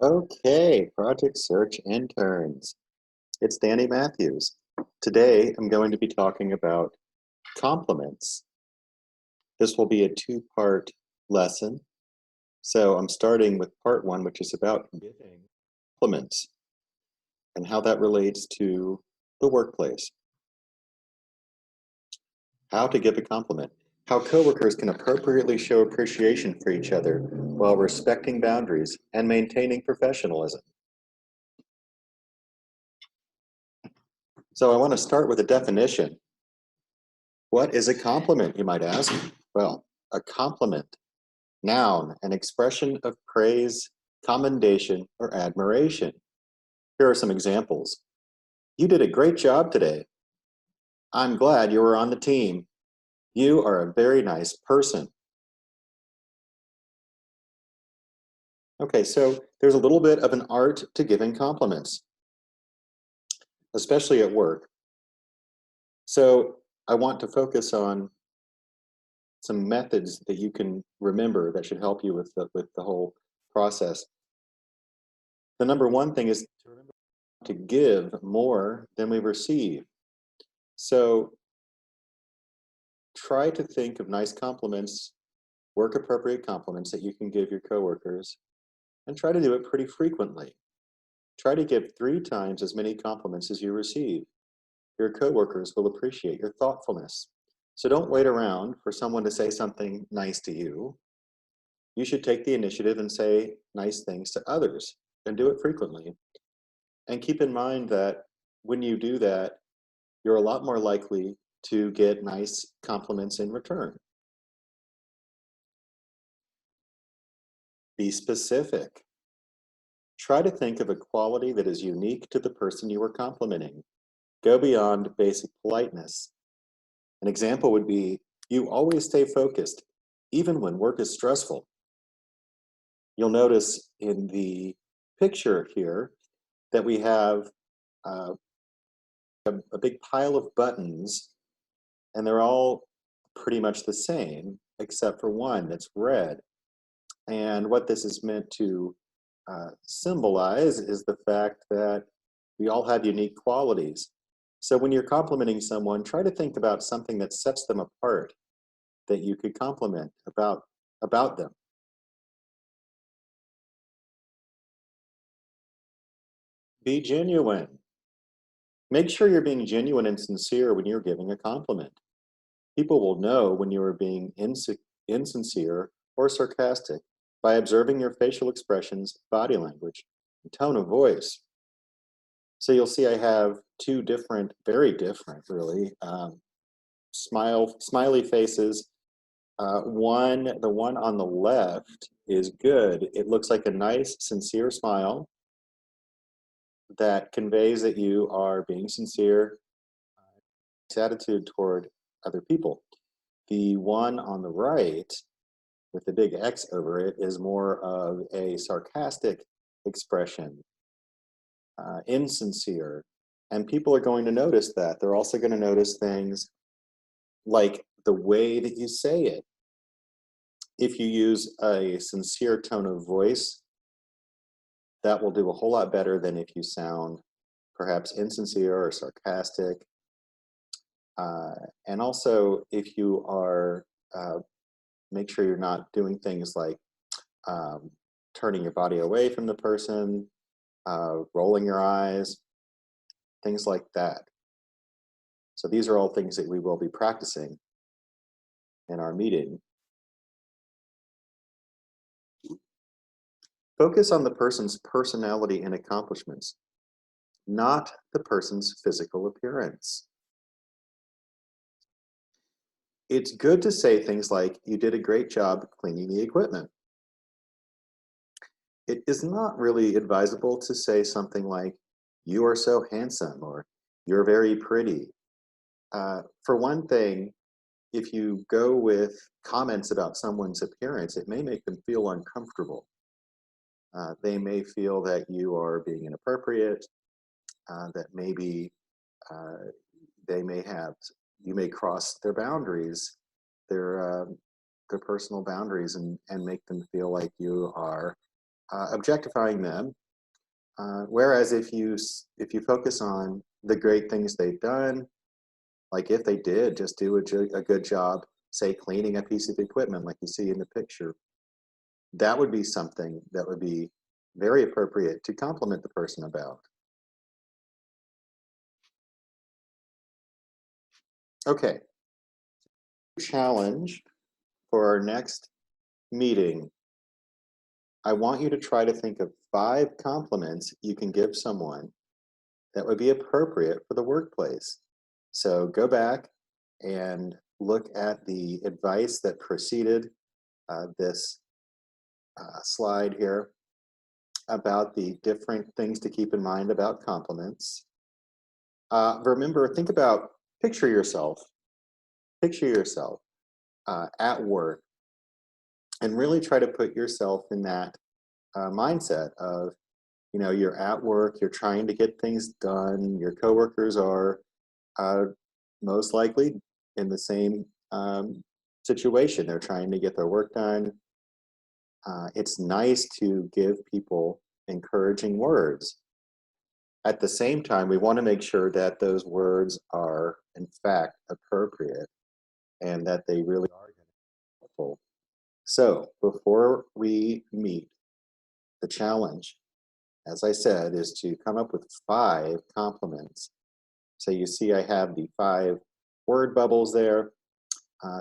Okay, Project Search interns. It's Danny Matthews. Today I'm going to be talking about compliments. This will be a two-part lesson. So I'm starting with part one, which is about giving compliments and how that relates to the workplace. How to give a compliment. How coworkers can appropriately show appreciation for each other while respecting boundaries and maintaining professionalism. So I want to start with a definition. What is a compliment, you might ask? Well, a compliment, noun, an expression of praise, commendation, or admiration. Here are some examples. You did a great job today. I'm glad you were on the team. You are a very nice person. Okay, so there's a little bit of an art to giving compliments, especially at work. So I want to focus on some methods that you can remember that should help you with the whole process. The number one thing is to remember to give more than we receive. So try to think of nice compliments, work appropriate compliments that you can give your coworkers, and try to do it pretty frequently. Try to give 3 times as many compliments as you receive. Your coworkers will appreciate your thoughtfulness. So don't wait around for someone to say something nice to you. You should take the initiative and say nice things to others and do it frequently. And keep in mind that when you do that, you're a lot more likely to get nice compliments in return. Be specific. Try to think of a quality that is unique to the person you are complimenting. Go beyond basic politeness. An example would be, you always stay focused, even when work is stressful. You'll notice in the picture here that we have uh, a big pile of buttons, and they're all pretty much the same, except for one that's red. And what this is meant to symbolize is the fact that we all have unique qualities. So when you're complimenting someone, try to think about something that sets them apart that you could compliment about them. Be genuine. Make sure you're being genuine and sincere when you're giving a compliment. People will know when you are being insincere or sarcastic by observing your facial expressions, body language, and tone of voice. So you'll see I have two different, very different, really, smiley faces. The one on the left is good. It looks like a nice, sincere smile that conveys that you are being sincere, attitude toward other people. The one on the right with the big X over it is more of a sarcastic expression, insincere. And people are going to notice that. They're also going to notice things like the way that you say it. If you use a sincere tone of voice, that will do a whole lot better than if you sound perhaps insincere or sarcastic. Uh, and also, if you are, make sure you're not doing things like um, turning your body away from the person, rolling your eyes, things like that. So these are all things that we will be practicing in our meeting. Focus on the person's personality and accomplishments, not the person's physical appearance. It's good to say things like, you did a great job cleaning the equipment. It is not really advisable to say something like, you are so handsome, or you're very pretty. For one thing, if you go with comments about someone's appearance, it may make them feel uncomfortable. They may feel that you are being inappropriate, that maybe uh, they may have, you may cross their boundaries, their, uh, their personal boundaries, and make them feel like you are objectifying them. Whereas if you focus on the great things they've done, like if they did just do a good job, say cleaning a piece of equipment like you see in the picture, that would be something that would be very appropriate to compliment the person about. Okay, challenge for our next meeting. I want you to try to think of 5 compliments you can give someone that would be appropriate for the workplace. So go back and look at the advice that preceded this slide here about the different things to keep in mind about compliments. Remember, picture yourself at work, and really try to put yourself in that mindset of, you're at work, you're trying to get things done, your coworkers are most likely in the same situation. They're trying to get their work done. It's nice to give people encouraging words. At the same time, we want to make sure that those words are, in fact, appropriate and that they really are helpful. So, before we meet, the challenge, as I said, is to come up with 5 compliments. So, you see, I have the 5 word bubbles there.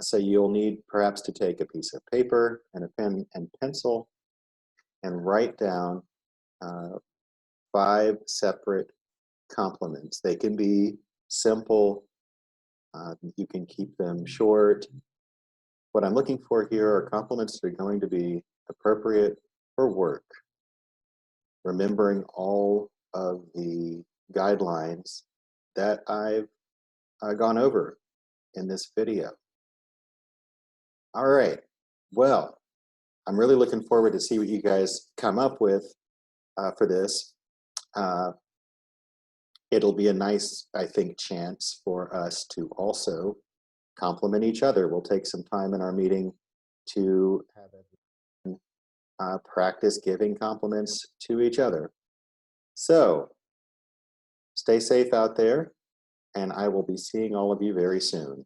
So, you'll need perhaps to take a piece of paper and a pen and pencil and write down 5 separate compliments. They can be simple, you can keep them short. What I'm looking for here are compliments that are going to be appropriate for work, remembering all of the guidelines that I've gone over in this video. All right, well, I'm really looking forward to see what you guys come up with for this. It'll be a nice, I think, chance for us to also compliment each other. We'll take some time in our meeting to have everyone practice giving compliments to each other. So, stay safe out there, and I will be seeing all of you very soon.